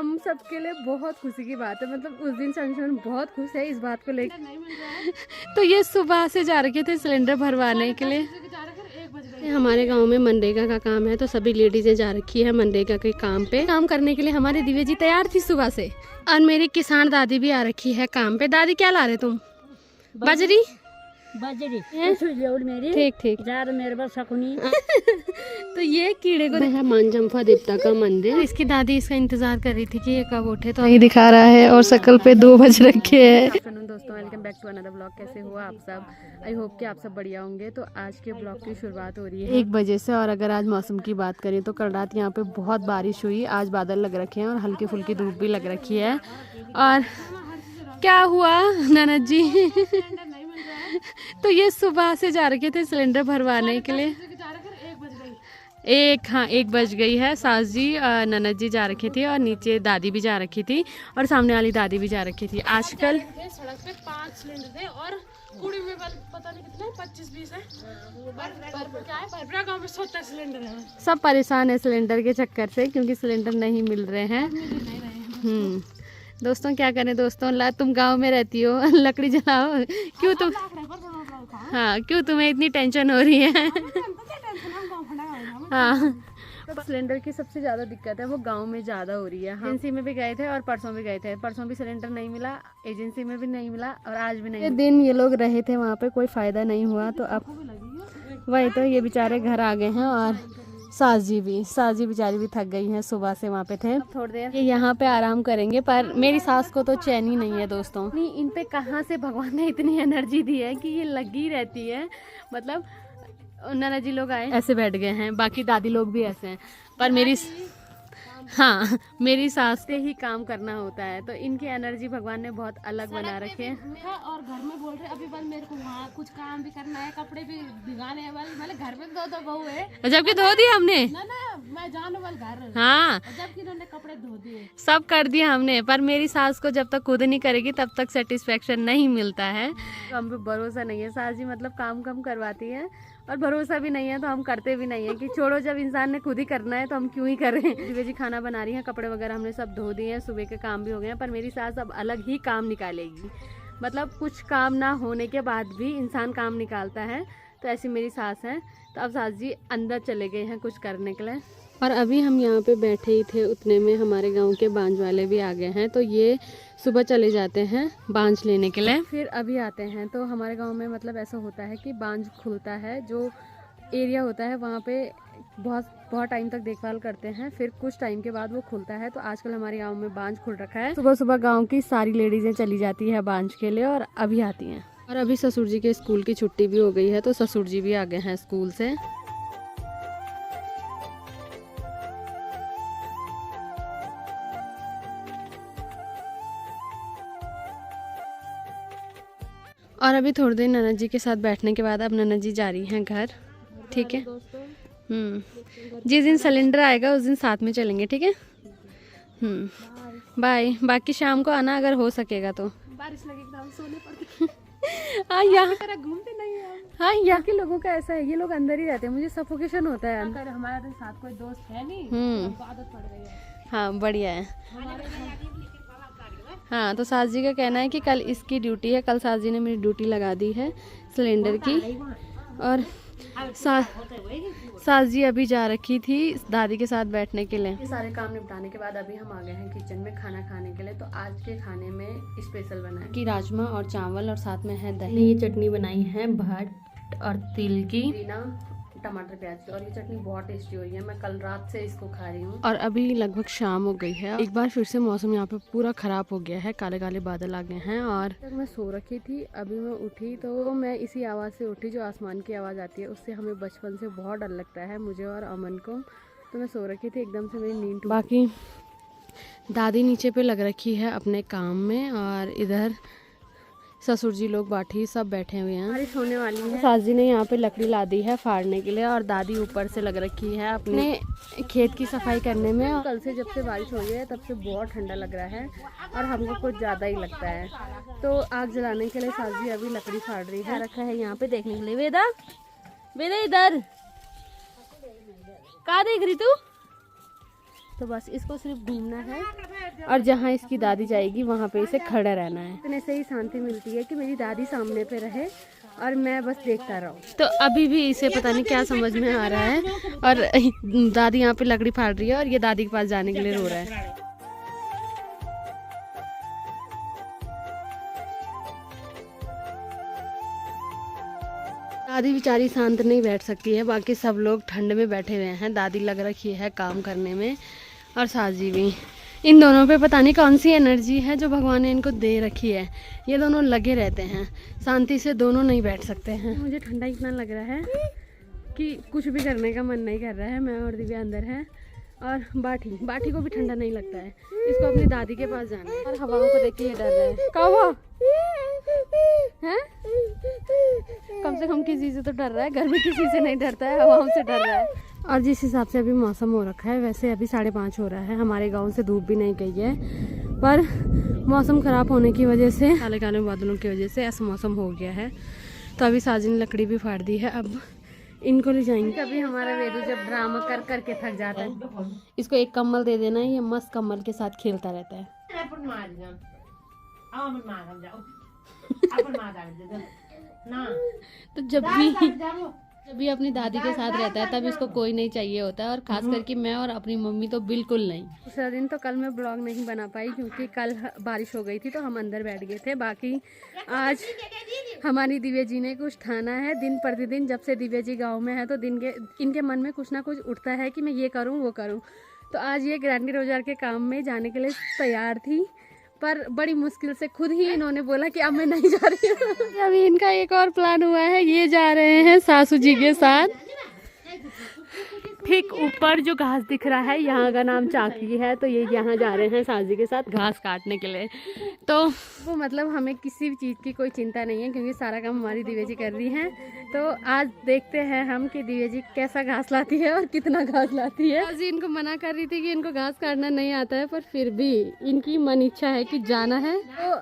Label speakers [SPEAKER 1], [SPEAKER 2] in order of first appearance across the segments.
[SPEAKER 1] हम सबके लिए बहुत खुशी की बात है। मतलब उस दिन संशोधन बहुत खुश है इस बात को लेकर। तो ये सुबह से जा रखे थे सिलेंडर भरवाने के लिए। हमारे गांव में मनरेगा का काम है तो सभी लेडीजें जा रखी है मनरेगा के काम पे। काम करने के लिए हमारी दिव्या जी तैयार थी सुबह से। और मेरी किसान दादी भी आ रखी है काम पे। दादी क्या ला रहे तुम? बाजरी मेरी। ठीक ठीक मेरे पास शकुनी। तो ये कीड़े को है मानजम्फा देवता का मंदिर। इसकी दादी इसका इंतजार कर रही थी कि ये कब उठे, तो ये दिखा रहा है और शकल पे 2 बज रखे हैं। दोस्तों welcome back to another blog. कैसे हो आप सब? आई होप कि आप सब बढ़िया होंगे। तो आज के ब्लॉग की शुरुआत हो रही है 1 बजे से। और अगर आज मौसम की बात करें तो कल रात यहाँ पे बहुत बारिश हुई। आज बादल लग रखे हैं और हल्की फुल्की धूप भी लग रखी है। और क्या हुआ ननद जी? तो ये सुबह से जा रखे थे सिलेंडर भरवाने के लिए। 1 बज गई है। सास जी ननद जी जा रखी थी और नीचे दादी भी जा रखी थी और सामने वाली दादी भी जा रखी थी। आजकल सड़क पे 5 सिलेंडर थे और कुड़ी में पता नहीं कितने 25-20 है। क्या है गांव में 70 सिलेंडर है। सब परेशान है सिलेंडर के चक्कर से क्योंकि सिलेंडर नहीं मिल रहे हैं। दोस्तों क्या करें दोस्तों, तुम गांव में रहती हो, लकड़ी जलाओ। क्यों तुम क्यों तुम्हें इतनी टेंशन हो रही है? हाँ, सिलेंडर की सबसे ज़्यादा दिक्कत है वो गांव में ज़्यादा हो रही है। एजेंसी में भी गए थे और परसों भी गए थे। परसों भी सिलेंडर नहीं मिला, एजेंसी में भी नहीं मिला और आज भी नहीं। ये दिन ये लोग रहे थे वहाँ पे, कोई फ़ायदा नहीं हुआ। तो अब वही तो ये बेचारे घर आ गए हैं। और सास जी बेचारी भी थक गई हैं, सुबह से वहाँ पे थे। थोड़ी देर ये यहाँ पे आराम करेंगे। पर मेरी सास को तो चैन ही नहीं है दोस्तों। इन पे कहाँ से भगवान ने इतनी एनर्जी दी है कि ये लगी रहती है। मतलब नाना जी लोग आए ऐसे बैठ गए हैं, बाकी दादी लोग भी ऐसे हैं। पर मेरी सास से ही काम करना होता है तो इनकी एनर्जी भगवान ने बहुत अलग बना रखे है। और घर में बोल रहे अभी बल मेरे को वहाँ कुछ काम भी करना है, कपड़े भी भिगाने हैं। मतलब घर में 2 बहू है, जबकि धो दिए हमने ना मैं जानू वाल घर। हाँ, जबकि इन्होंने कपड़े धो दिए, सब कर दिए हमने। पर मेरी सास को जब तक खुद नहीं करेगी तब तक सेटिस्फेक्शन नहीं मिलता है। तो हम पे भरोसा नहीं है। सास जी मतलब काम कम करवाती है और भरोसा भी नहीं है तो हम करते भी नहीं है कि छोड़ो, जब इंसान ने खुद ही करना है तो हम क्यों ही करें। दिव्या जी खाना बना रही हैं, कपड़े वगैरह हमने सब धो दिए हैं, सुबह के काम भी हो गए हैं। पर मेरी सास अब अलग ही काम निकालेगी। मतलब कुछ काम ना होने के बाद भी इंसान काम निकालता है, तो ऐसी मेरी सास है। तो अब सास जी अंदर चले गए हैं कुछ करने के लिए। और अभी हम यहाँ पे बैठे ही थे, उतने में हमारे गांव के बांझ वाले भी आ गए हैं। तो ये सुबह चले जाते हैं बांझ लेने के लिए, फिर अभी आते हैं। तो हमारे गांव में मतलब ऐसा होता है कि बांझ खुलता है, जो एरिया होता है वहाँ पे बहुत टाइम तक देखभाल करते हैं, फिर कुछ टाइम के बाद वो खुलता है। तो आजकल हमारे गांव में बांझ खुल रखा है। सुबह सुबह गाँव की सारी लेडीजें चली जाती है बांझ के लिए और अभी आती हैं। और अभी ससुर जी के स्कूल की छुट्टी भी हो गई है तो ससुर जी भी आ गए हैं स्कूल से। और अभी थोड़ी देर ननद जी के साथ बैठने के बाद अब ननद जी जा रही हैं घर। ठीक है, जिस दिन सिलेंडर आएगा उस दिन साथ में चलेंगे। ठीक है, बाय। बाकी शाम को आना अगर हो सकेगा तो। बारिश लगेगी तो सोने पड़ते। हाँ, यहाँ घूमते नहीं है। हाँ, यहाँ के लोगों का ऐसा है, ये लोग अंदर ही रहते हैं, मुझे सफोकेशन होता है। हमारे साथ कोई दोस्त है नहीं, आदत पड़ गई है। हाँ, बढ़िया है। हाँ, तो सास जी का कहना है कि कल इसकी ड्यूटी है। कल सास जी ने मेरी ड्यूटी लगा दी है सिलेंडर की। और सास जी अभी जा रखी थी दादी के साथ बैठने के लिए। सारे काम निपटाने के बाद अभी हम आ गए हैं किचन में खाना खाने के लिए। तो आज के खाने में स्पेशल बना है कि राजमा और चावल और साथ में है दही। ये चटनी बनाई है भट्ट और तिल की, टमाटर प्याज की, और ये चटनी बहुत टेस्टी हुई है। मैं कल रात से इसको खा रही हूँ। और अभी लगभग शाम हो गई है। एक बार फिर से मौसम यहाँ पे पूरा खराब हो गया है, काले काले बादल आ गए हैं। और मैं सो रखी थी, अभी मैं उठी तो मैं इसी आवाज़ से उठी जो आसमान की आवाज़ आती है। उससे हमें बचपन से बहुत डर लगता है, मुझे और अमन को। तो मैं सो रखी थी, एकदम से मेरी नींद। बाकी दादी नीचे पे लग रखी है अपने काम में और इधर ससुर जी लोग बाठी सब बैठे हुए हैं। बारिश होने वाली है। सास जी ने यहाँ पे लकड़ी ला दी है फाड़ने के लिए और दादी ऊपर से लग रखी है अपने खेत की सफाई करने में। कल से जब से बारिश हो गई है तब से बहुत ठंडा लग रहा है और हमको कुछ ज़्यादा ही लगता है। तो आग जलाने के लिए सास जी अभी लकड़ी फाड़ रही है। रखा है यहाँ पे देखने के लिए। वेदा इधर कहाँ देख रही तू? तो बस इसको सिर्फ घूमना है और जहाँ इसकी दादी जाएगी वहाँ पे इसे खड़ा रहना है। इतने से ही शांति मिलती है कि मेरी दादी सामने पे रहे और मैं बस देखता रहूं। तो अभी भी इसे पता नहीं क्या समझ में आ रहा है और दादी यहाँ पे लकड़ी फाड़ रही है और ये दादी के पास जाने के लिए रो रहा है। दादी बेचारी शांत नहीं बैठ सकती है, बाकी सब लोग ठंड में बैठे हुए हैं। दादी लग रखी है काम करने में और साजी भी। इन दोनों पे पता नहीं कौन सी एनर्जी है जो भगवान ने इनको दे रखी है। ये दोनों लगे रहते हैं, शांति से दोनों नहीं बैठ सकते हैं। मुझे ठंडा इतना लग रहा है कि कुछ भी करने का मन नहीं कर रहा है। मैं और दिव्या अंदर है और बाठी को भी ठंडा नहीं लगता है। इसको अपनी दादी के पास जाना है और हवाओं को देख के ये डर रहा है। कौवा है? कम से कम किसी से तो डर रहा है, घर में किसी से नहीं डरता है, हवाओं से डर रहा है। और जिस हिसाब से अभी मौसम हो रखा है, वैसे अभी 5:30 हो रहा है। हमारे गांव से धूप भी नहीं गई है, पर मौसम ख़राब होने की वजह से, काले काले बादलों की वजह से ऐसा मौसम हो गया है। तो अभी साजी ने लकड़ी भी फाड़ दी है, अब इनको ले जाएंगे। अभी हमारा वेदू जब ड्रामा कर करके थक जाता है, इसको एक कम्बल दे देना है, ये मस्त कम्बल के साथ खेलता रहता है। तो जब भी अपनी दादी के साथ रहता है तब इसको कोई नहीं चाहिए होता है, और खास करके मैं और अपनी मम्मी तो बिल्कुल नहीं। दूसरा दिन तो कल मैं ब्लॉग नहीं बना पाई क्योंकि कल बारिश हो गई थी तो हम अंदर बैठ गए थे। बाकी आज हमारी दिव्या जी ने कुछ ठाना है। दिन प्रतिदिन जब से दिव्या जी गाँव में है तो इनके मन में कुछ ना कुछ उठता है कि मैं ये करूँ वो करूँ। तो आज ये ग्रैंडी रोजार के काम में जाने के लिए तैयार थी, पर बड़ी मुश्किल से खुद ही इन्होंने बोला कि अब मैं नहीं जा रही हूँ। अभी इनका एक और प्लान हुआ है, ये जा रहे हैं सासू जी के साथ। ठीक ऊपर जो घास दिख रहा है यहाँ का नाम चाकी है, तो ये यहाँ जा रहे हैं सासू जी के साथ घास काटने के लिए। तो वो मतलब हमें किसी भी चीज़ की कोई चिंता नहीं है क्योंकि सारा काम हमारी दिव्या जी कर रही हैं। तो आज देखते हैं हम कि दिव्या जी कैसा घास लाती है और कितना घास लाती है। आज इनको मना कर रही थी कि इनको घास काटना नहीं आता है, पर फिर भी इनकी मन इच्छा है कि जाना है तो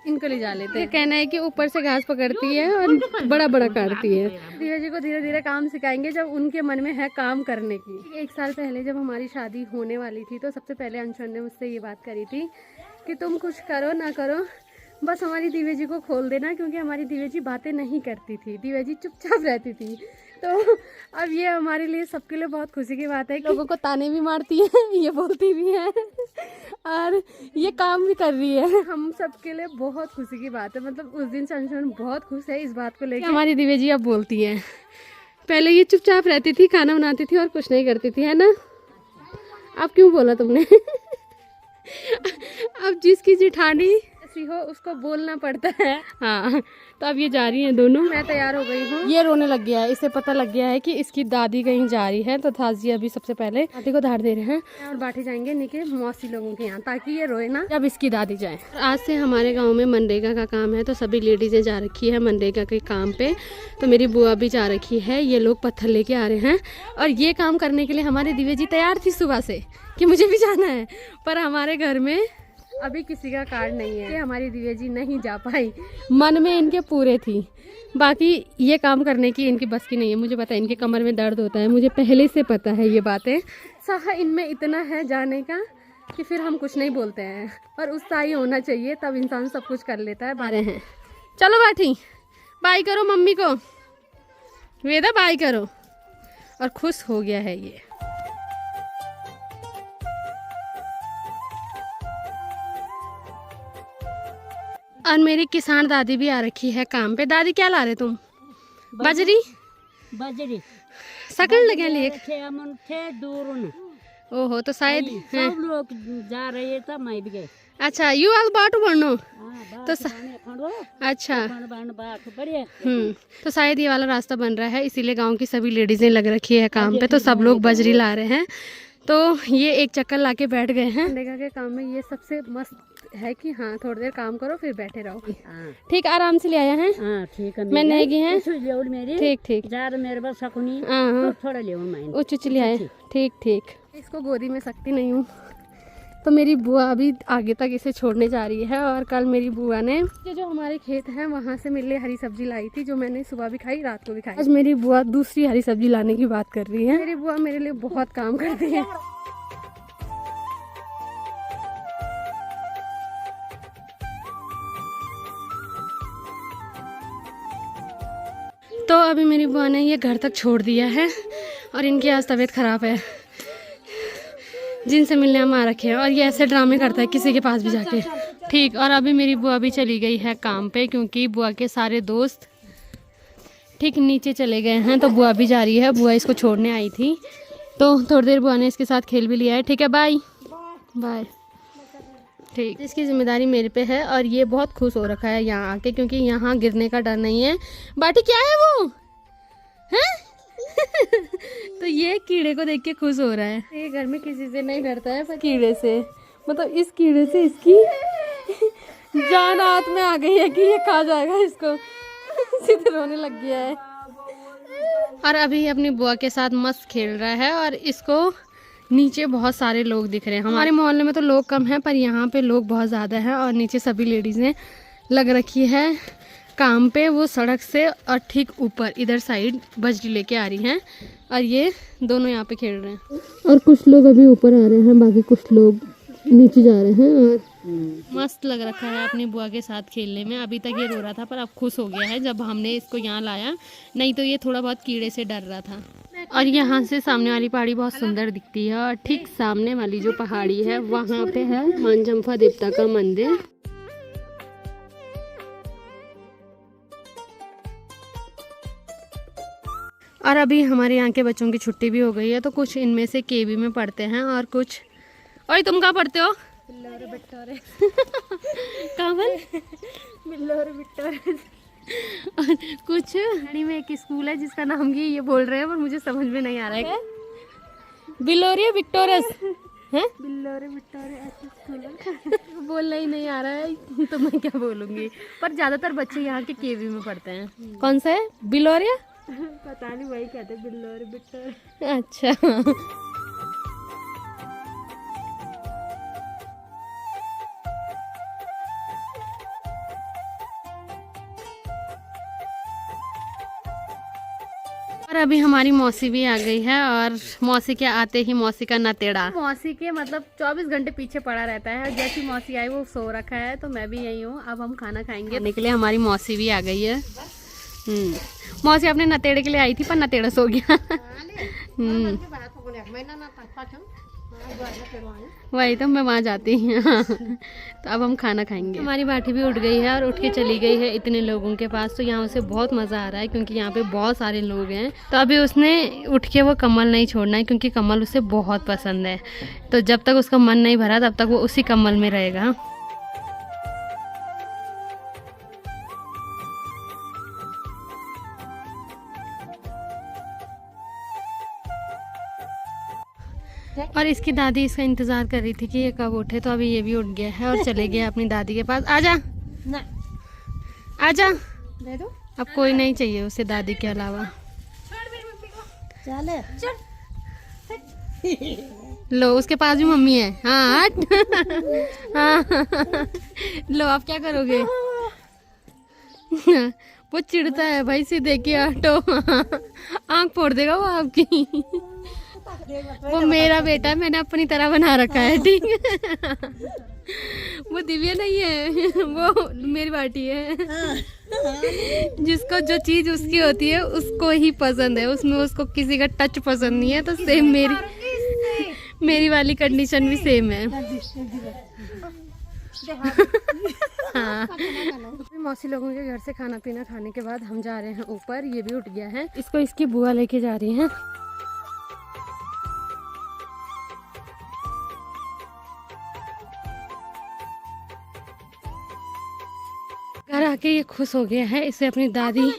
[SPEAKER 1] इनको ले जा लेते हैं। कहना है कि ऊपर से घास पकड़ती है और बड़ा बड़ा काटती है। दिव्या जी को धीरे धीरे काम सिखाएंगे जब उनके मन में है काम करने की। 1 साल पहले जब हमारी शादी होने वाली थी तो सबसे पहले अंशुल ने मुझसे ये बात करी थी कि तुम कुछ करो ना करो, बस हमारी दिव्या जी को खोल देना, क्योंकि हमारी दिव्या जी बातें नहीं करती थी, दिव्या जी चुपचाप रहती थी। तो अब ये हमारे लिए सबके लिए बहुत खुशी की बात है कि लोगों को ताने भी मारती है, ये बोलती भी है और ये काम भी कर रही है। हम सबके लिए बहुत खुशी की बात है। मतलब उस दिन से अंशुल बहुत खुश है इस बात को लेकर। हमारी दिव्या जी अब बोलती है, पहले ये चुपचाप रहती थी, खाना बनाती थी और कुछ नहीं करती थी, है ना? अब क्यों बोला तुमने? अब जिसकी जिठानी हो उसको बोलना पड़ता है। हाँ, तो अब ये जा रही हैं दोनों। मैं तैयार हो गई हूँ। ये रोने लग गया है, इसे पता लग गया है कि इसकी दादी कहीं जा रही है, तो साजी अभी सबसे पहले दादी को धार दे रहे हैं और बाटी जाएंगे निके मौसी लोगों के यहाँ, ताकि ये रोए ना जब इसकी दादी जाए। आज से हमारे गाँव में मनरेगा का काम है, तो सभी लेडीजें जा रखी है मनरेगा के काम पे। तो मेरी बुआ भी जा रखी है, ये लोग पत्थर लेके आ रहे हैं और ये काम करने के लिए हमारी दिव्या जी तैयार थी सुबह से कि मुझे भी जाना है, पर हमारे घर में अभी किसी का कार्ड नहीं है, हमारी दिव्या जी नहीं जा पाई। मन में इनके पूरे थी, बाकी ये काम करने की इनकी बस की नहीं है। मुझे पता है इनके कमर में दर्द होता है, मुझे पहले से पता है ये बातें। साहा इनमें इतना है जाने का कि फिर हम कुछ नहीं बोलते हैं, और उत्साही होना चाहिए तब इंसान सब कुछ कर लेता है। बारे हैं, चलो बाठी बाय करो मम्मी को, वेदा बाय करो। और खुश हो गया है ये। और मेरी किसान दादी भी आ रखी है काम पे। दादी क्या ला रहे तुम? बजरी सकल लगे लिए। ओहो, तो शायद
[SPEAKER 2] सब लोग जा रहे थे, मैं भी गए।
[SPEAKER 1] अच्छा, यू आज बाटू बनो तो अच्छा तो शायद ये वाला रास्ता बन रहा है, इसीलिए गांव की सभी लेडीजें लग रखी है काम पे। तो सब लोग बजरी ला रहे हैं, तो ये एक चक्कर लाके बैठ गए हैं। मनरेगा के काम में ये सबसे मस्त है कि हाँ थोड़ी देर काम करो फिर बैठे रहो। ठीक, आराम से ले आया है।
[SPEAKER 2] ठीक है,
[SPEAKER 1] मैं नहीं गई है। ठीक ठीक,
[SPEAKER 2] मेरे पास सकुनी थोड़ा ले
[SPEAKER 1] उच्च ले आए। ठीक ठीक, इसको गोदी में सकती नहीं हूँ, तो मेरी बुआ अभी आगे तक इसे छोड़ने जा रही है। और कल मेरी बुआ ने जो हमारे खेत है वहाँ से मेरे लिए हरी सब्जी लाई थी, जो मैंने सुबह भी खाई, रात को भी खाई। आज मेरी बुआ दूसरी हरी सब्जी लाने की बात कर रही है। मेरी बुआ मेरे लिए बहुत काम करती है। तो अभी मेरी बुआ ने ये घर तक छोड़ दिया है और इनकी आज तबीयत ख़राब है, जिनसे मिलने हम आ रखे हैं, और ये ऐसे ड्रामे करता है किसी के पास भी जाके। ठीक, और अभी मेरी बुआ भी चली गई है काम पे, क्योंकि बुआ के सारे दोस्त ठीक नीचे चले गए हैं, तो बुआ भी जा रही है। बुआ इसको छोड़ने आई थी, तो थोड़ी देर बुआ ने इसके साथ खेल भी लिया है। ठीक है, बाय बाय। ठीक, इसकी जिम्मेदारी मेरे पे है, और ये बहुत खुश हो रखा है यहाँ आके, क्योंकि यहाँ गिरने का डर नहीं है। बाटी क्या है वो है? तो ये कीड़े को देख के खुश हो रहा है। ये घर में किसी से नहीं डरता है, पर कीड़े से, मतलब इस कीड़े से इसकी जान हाथ में आ गई है कि ये खा जाएगा इसको। सीधे रोने लग गया है, और अभी अपनी बुआ के साथ मस्त खेल रहा है। और इसको नीचे बहुत सारे लोग दिख रहे हैं। हमारे मोहल्ले में तो लोग कम हैं, पर यहाँ पे लोग बहुत ज़्यादा हैं, और नीचे सभी लेडीज़ ने लग रखी है काम पे। वो सड़क से और ठीक ऊपर इधर साइड बजरी लेके आ रही हैं, और ये दोनों यहाँ पे खेल रहे हैं। और कुछ लोग अभी ऊपर आ रहे हैं, बाकी कुछ लोग नीचे जा रहे हैं। और मस्त लग रखा है अपनी बुआ के साथ खेलने में। अभी तक ये रो रहा था, पर अब खुश हो गया है जब हमने इसको यहाँ लाया, नहीं तो ये थोड़ा बहुत कीड़े से डर रहा था। और यहाँ से सामने वाली पहाड़ी बहुत सुंदर दिखती है, और ठीक सामने वाली जो पहाड़ी है वहाँ पे है मानजम्फा देवता का मंदिर। और अभी हमारे यहाँ के बच्चों की छुट्टी भी हो गई है, तो कुछ इनमें से केवी में पढ़ते हैं, और कुछ, और तुम कहाँ पढ़ते हो? कहाँ पर? और कुछ हड़ी में एक स्कूल है जिसका नाम ये बोल रहे हैं, पर मुझे समझ में नहीं आ रहा है। बिलोरिया विक्टोरियस है? बिलोरिया विक्टोरियस स्कूल बोलना ही नहीं आ रहा है, तो मैं क्या बोलूँगी। पर ज़्यादातर बच्चे यहाँ के केवी में पढ़ते हैं। कौन सा है? बिलोरिया? पता नहीं, वही कहते हैं बिलोरिया विक्टोरिया। अच्छा। और अभी हमारी मौसी भी आ गई है, और मौसी के आते ही मौसी का नतेड़ा मौसी के मतलब 24 घंटे पीछे पड़ा रहता है। जैसी मौसी आई वो सो रखा है, तो मैं भी यही हूँ। अब हम खाना खाएंगे, खाने के लिए हमारी मौसी भी आ गई है। मौसी अपने नतेड़े के लिए आई थी, पर नतेड़ा सो गया। वही तो मैं वहाँ जाती हूँ। तो अब हम खाना खाएंगे। हमारी बाटी भी उठ गई है, और उठ के चली गई है इतने लोगों के पास। तो यहाँ उसे बहुत मज़ा आ रहा है, क्योंकि यहाँ पे बहुत सारे लोग हैं। तो अभी उसने उठ के वो कमल नहीं छोड़ना है, क्योंकि कमल उसे बहुत पसंद है। तो जब तक उसका मन नहीं भरा, तब तक वो उसी कमल में रहेगा। और इसकी दादी इसका इंतजार कर रही थी कि ये कब उठे, तो अभी ये भी उठ गया है और चले गया अपनी दादी के पास। आजा ना, आजा, दे दो। अब कोई नहीं चाहिए उसे दादी के अलावा। चल लो, उसके पास भी मम्मी है। हाँ हट। हाँ लो, आप क्या करोगे? वो चिढ़ता है भाई, सीधे के हटो। आंख फोड़ देगा वो आपकी। वो मेरा बेटा है, मैंने अपनी तरह बना रखा है, ठीक है। वो दिव्या नहीं है, वो मेरी बाटी है। जिसको जो चीज उसकी होती है उसको ही पसंद है, उसमें उसको किसी का टच पसंद नहीं है। तो सेम मेरी वाली कंडीशन भी सेम है। हाँ। मौसी लोगों के घर से खाना पीना खाने के बाद हम जा रहे हैं ऊपर। ये भी उठ गया है, इसको इसकी बुआ लेके जा रही है। घर आके ये खुश हो गया है, इसे अपनी दादी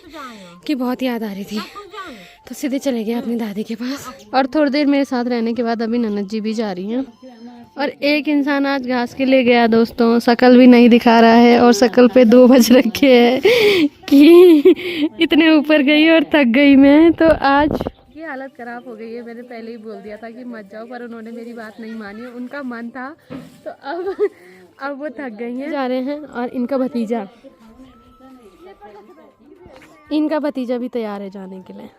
[SPEAKER 1] की बहुत याद आ रही थी, तो सीधे चले गए अपनी दादी के पास। और थोड़ी देर मेरे साथ रहने के बाद अभी ननद जी भी जा रही हैं। और एक इंसान आज घास के लिए गया दोस्तों, शकल भी नहीं दिखा रहा है, और शकल पे 2 बज रखे हैं कि इतने ऊपर गई और थक गई मैं। तो आज ये हालत खराब हो गई है। मैंने पहले ही बोल दिया था कि मत जाओ, पर उन्होंने मेरी बात नहीं मानी। उनका मन था, तो अब वो थक गई हैं, जा रहे हैं। और इनका भतीजा भी तैयार है जाने के लिए।